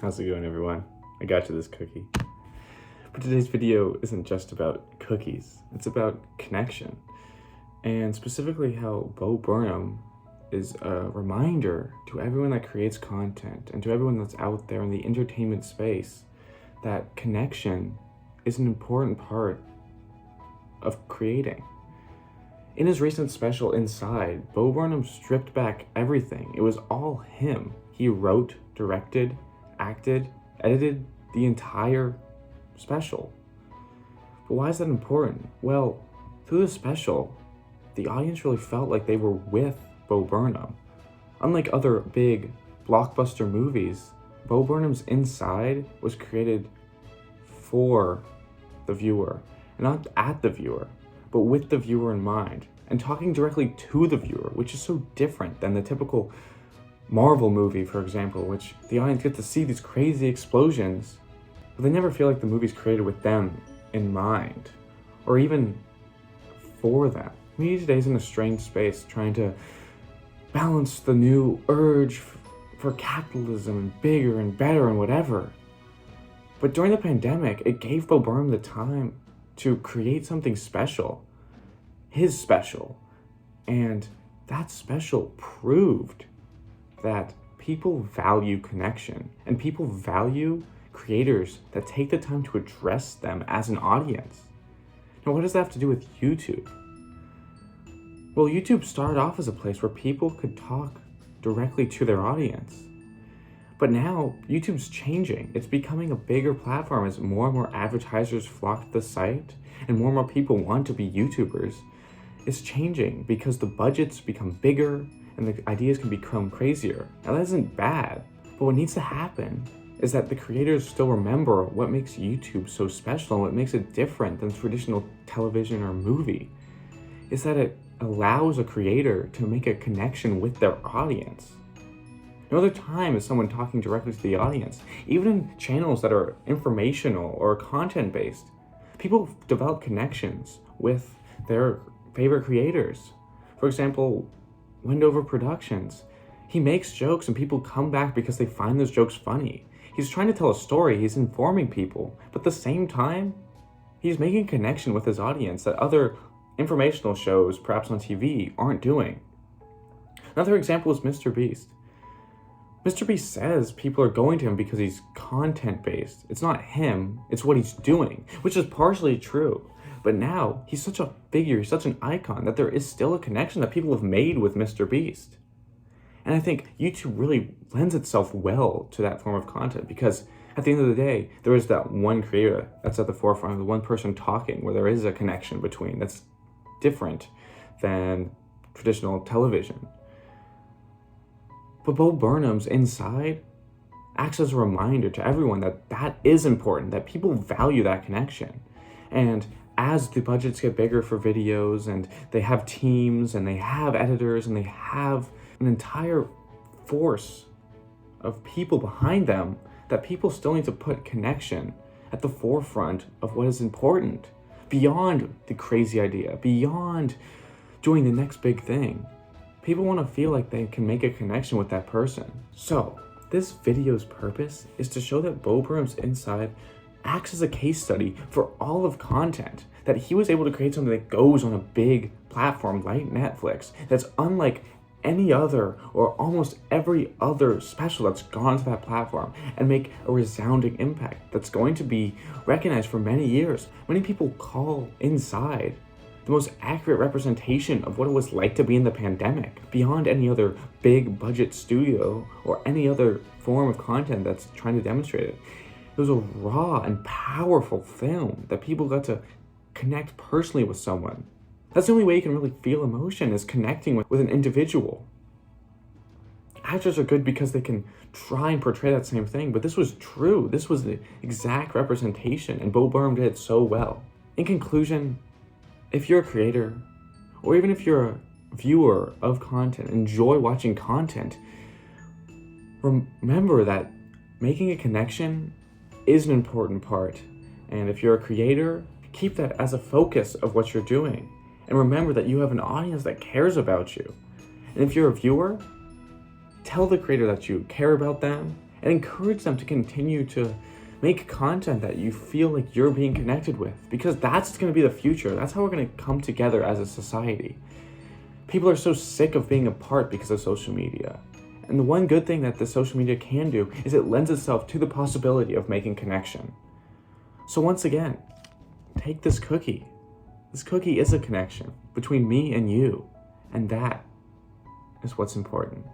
How's it going, everyone? I got you this cookie. But today's video isn't just about cookies. It's about connection. And specifically how Bo Burnham is a reminder to everyone that creates content and to everyone that's out there in the entertainment space that connection is an important part of creating. In his recent special Inside, Bo Burnham stripped back everything. It was all him. He wrote, directed, acted, edited the entire special. But why is that important? Well, through the special, the audience really felt like they were with Bo Burnham. Unlike other big blockbuster movies, Bo Burnham's Inside was created for the viewer, and not at the viewer, but with the viewer in mind, and talking directly to the viewer, which is so different than the typical Marvel movie, for example, which the audience gets to see these crazy explosions, but they never feel like the movie's created with them in mind, or even for them. Media today is in a strange space, trying to balance the new urge for capitalism and bigger and better and whatever. But during the pandemic, it gave Bo Burnham the time to create something special, his special, and that special proved that people value connection, and people value creators that take the time to address them as an audience. Now, what does that have to do with YouTube? Well, YouTube started off as a place where people could talk directly to their audience. But now, YouTube's changing. It's becoming a bigger platform as more and more advertisers flock to the site, and more people want to be YouTubers. It's changing because the budgets become bigger, and the ideas can become crazier. Now that isn't bad, but what needs to happen is that the creators still remember what makes YouTube so special and what makes it different than traditional television or movie, is that it allows a creator to make a connection with their audience. No other time is someone talking directly to the audience. Even in channels that are informational or content-based, people develop connections with their favorite creators. For example, Wendover Productions. He makes jokes and people come back because they find those jokes funny. He's trying to tell a story, he's informing people, but at the same time, he's making a connection with his audience that other informational shows, perhaps on TV, aren't doing. Another example is Mr. Beast. Mr. Beast says people are going to him because he's content-based. It's not him, it's what he's doing, which is partially true. But now, he's such a figure, he's such an icon, that there is still a connection that people have made with Mr. Beast. And I think YouTube really lends itself well to that form of content, because at the end of the day, there is that one creator that's at the forefront, the one person talking, where there is a connection between that's different than traditional television. But Bo Burnham's Inside acts as a reminder to everyone that that is important, that people value that connection. And as the budgets get bigger for videos, and they have teams, and they have editors, and they have an entire force of people behind them, that people still need to put connection at the forefront of what is important, beyond the crazy idea, beyond doing the next big thing. People want to feel like they can make a connection with that person. So, this video's purpose is to show that Bo Burnham's Inside acts as a case study for all of content, that he was able to create something that goes on a big platform like Netflix, that's unlike any other or almost every other special that's gone to that platform, and make a resounding impact that's going to be recognized for many years. Many people call Inside the most accurate representation of what it was like to be in the pandemic, beyond any other big budget studio or any other form of content that's trying to demonstrate it. It was a raw and powerful film that people got to connect personally with someone. That's the only way you can really feel emotion, is connecting with an individual. Actors are good because they can try and portray that same thing, but this was true. This was the exact representation, and Bo Burnham did it so well. In conclusion, if you're a creator, or even if you're a viewer of content, enjoy watching content, remember that making a connection is an important part. And if you're a creator, keep that as a focus of what you're doing. And remember that you have an audience that cares about you. And if you're a viewer, tell the creator that you care about them and encourage them to continue to make content that you feel like you're being connected with, because that's going to be the future. That's how we're going to come together as a society. People are so sick of being apart because of social media. And the one good thing that the social media can do is it lends itself to the possibility of making connection. So once again, take this cookie. This cookie is a connection between me and you, and that is what's important.